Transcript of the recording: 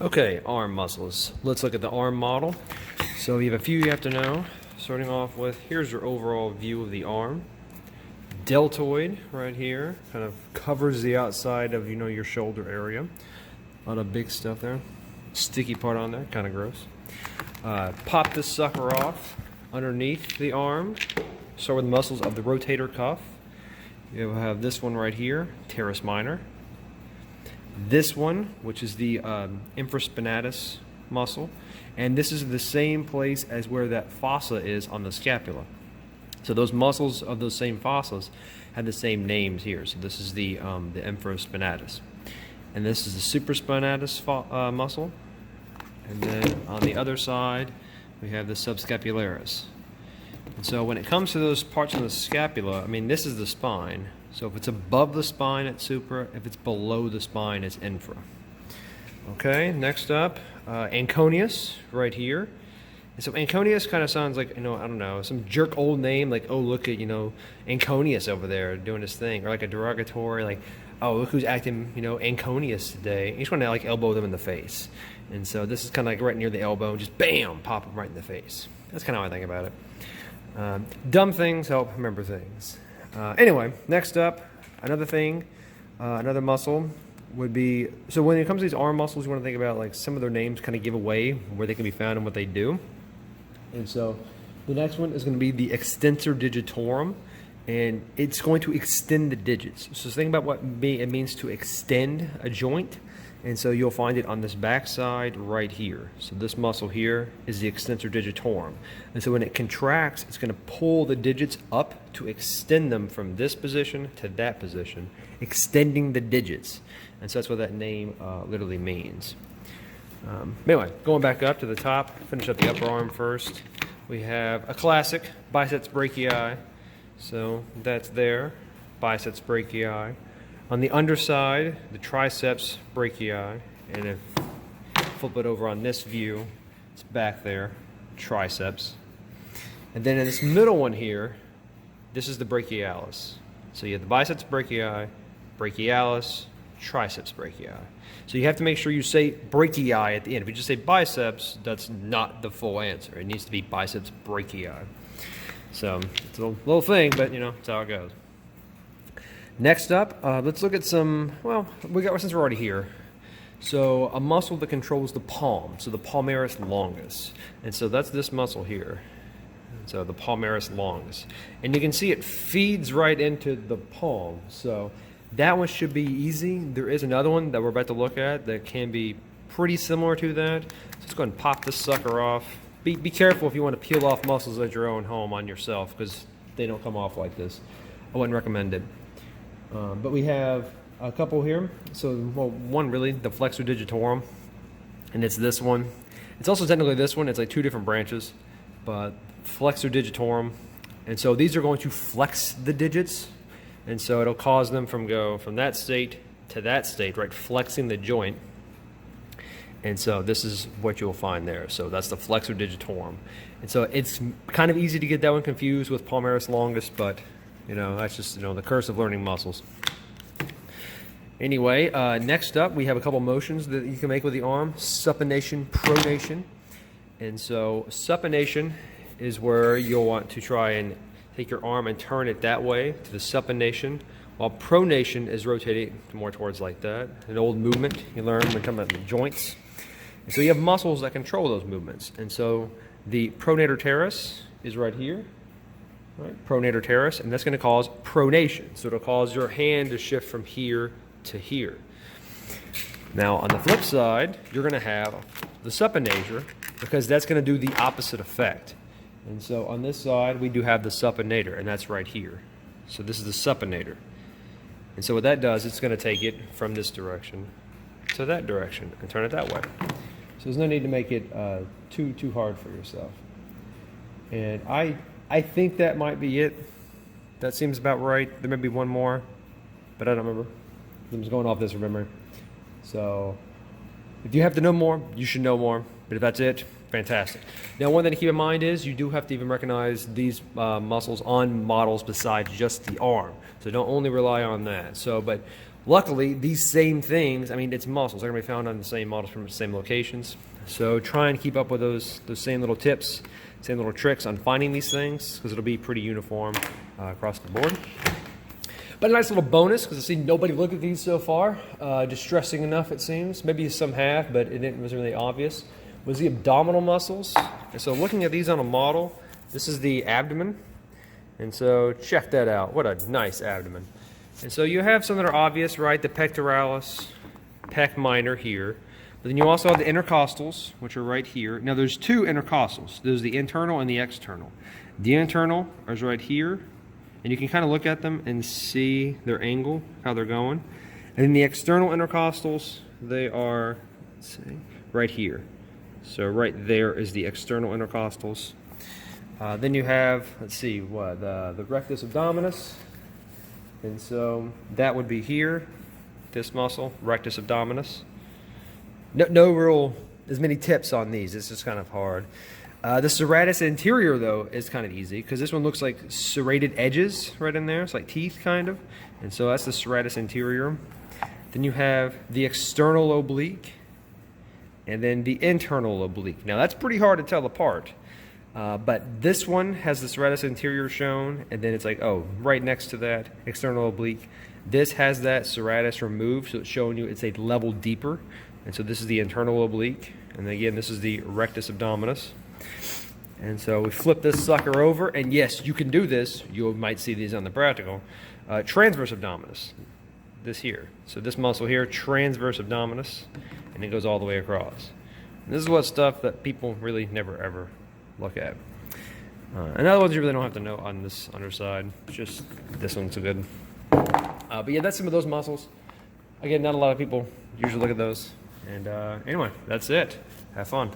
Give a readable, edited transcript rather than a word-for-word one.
Okay, arm muscles. Let's look at the arm model. So you have a few you have to know. Starting off with, here's your overall view of the arm. Deltoid right here kind of covers the outside of your shoulder area. A lot of big stuff there. Sticky part on there, kind of gross. Pop this sucker off underneath the arm. Start with the muscles of the rotator cuff. You have this one right here, teres minor. This one, which is the infraspinatus muscle, and this is the same place as where that fossa is on the scapula. So those muscles of those same fossas have the same names here. So this is the infraspinatus, and this is the supraspinatus muscle, and then on the other side we have the subscapularis. And so when it comes to those parts of the scapula, I mean, this is the spine. So if it's above the spine, it's supra. If it's below the spine, it's infra. Okay, next up, Anconius right here. And so Anconius kind of sounds like, I don't know, some jerk old name, like, oh, look at, Anconius over there doing his thing. Or like a derogatory, like, oh, look who's acting, Anconius today. You just want to, like, elbow them in the face. And so this is kind of like right near the elbow, and just bam, pop them right in the face. That's kind of how I think about it. Dumb things help remember things. Anyway, next up, another thing, another muscle would be, so when it comes to these arm muscles, you want to think about like some of their names kind of give away where they can be found and what they do. And so the next one is going to be the Extensor Digitorum, and it's going to extend the digits. So think about what it means to extend a joint. And so you'll find it on this back side right here. So this muscle here is the Extensor Digitorum. And so when it contracts, it's going to pull the digits up to extend them from this position to that position, extending the digits. And so that's what that name literally means. Anyway, going back up to the top, finish up the upper arm first. We have a classic biceps brachii. So that's there, biceps brachii. On the underside, the triceps brachii, and if flip it over on this view, it's back there, triceps. And then in this middle one here, this is the brachialis. So you have the biceps brachii, brachialis, triceps brachii. So you have to make sure you say brachii at the end. If you just say biceps, that's not the full answer. It needs to be biceps brachii. So it's a little thing, but it's how it goes. Next up, let's look at some, since we're already here, so a muscle that controls the palm, so the palmaris longus. And so that's this muscle here, so the palmaris longus. And you can see it feeds right into the palm, so that one should be easy. There is another one that we're about to look at that can be pretty similar to that. So let's go ahead and pop this sucker off. Be careful if you want to peel off muscles at your own home on yourself, because they don't come off like this. I wouldn't recommend it. But we have a couple here. So, one really, the Flexor Digitorum, and it's this one. It's also technically this one. It's like two different branches, but Flexor Digitorum. And so these are going to flex the digits, and so it'll cause them go from that state to that state, right? Flexing the joint. And so this is what you'll find there. So that's the Flexor Digitorum. And so it's kind of easy to get that one confused with palmaris longus, but that's just, the curse of learning muscles. Anyway, next up, we have a couple motions that you can make with the arm. Supination Pronation. And so supination is where you'll want to try and take your arm and turn it that way to the supination, while pronation is rotating more towards like that. An old movement you learn when talking about the joints. And so you have muscles that control those movements. And so the Pronator Teres is right here. Right, Pronator Teres, and that's going to cause pronation. So it'll cause your hand to shift from here to here. Now on the flip side, you're going to have the supinator, because that's going to do the opposite effect. And so on this side, we do have the supinator, and that's right here. So this is the supinator. And so what that does, it's going to take it from this direction to that direction and turn it that way. So there's no need to make it too hard for yourself. And I think that might be it. That seems about right. There may be one more, but I don't remember. I'm just going off this from memory. So if you have to know more, you should know more. But if that's it, fantastic. Now, one thing to keep in mind is you do have to even recognize these muscles on models besides just the arm. So don't only rely on that. So, but Luckily, these same things, I mean, it's muscles. They're going to be found on the same models from the same locations. So try and keep up with those same little tips, same little tricks on finding these things, because it'll be pretty uniform across the board. But a nice little bonus, because I see nobody looked at these so far. Distressing enough, it seems. Maybe some have, but it wasn't really obvious. Was the abdominal muscles. And so looking at these on a model, this is the abdomen. And so check that out. What a nice abdomen. And so you have some that are obvious, right? The pectoralis, pec minor here. But then you also have the intercostals, which are right here. Now there's two intercostals. There's the internal and the external. The internal is right here. And you can kind of look at them and see their angle, how they're going. And then the external intercostals, they are, let's see, right here. So right there is the external intercostals. Then you have, let's see, what, the rectus abdominus. And so that would be here, this muscle, rectus abdominus. No real, as many tips on these. It's just kind of hard. The serratus anterior, though, is kind of easy because this one looks like serrated edges right in there. It's like teeth, kind of. And so that's the serratus anterior. Then you have the external oblique and then the internal oblique. Now, that's pretty hard to tell apart. But this one has the serratus anterior shown, and then it's like, oh, right next to that, external oblique. This has that serratus removed, so it's showing you it's a level deeper. And so this is the internal oblique. And then again, this is the rectus abdominus. And so we flip this sucker over, and yes, you can do this. You might see these on the practical. Transverse abdominis, this here. So this muscle here, transverse abdominis, and it goes all the way across. And this is what stuff that people really never ever look at. And other ones you really don't have to know on this underside. It's just this one's a good. But yeah, that's some of those muscles. Again, not a lot of people usually look at those. And anyway, that's it. Have fun.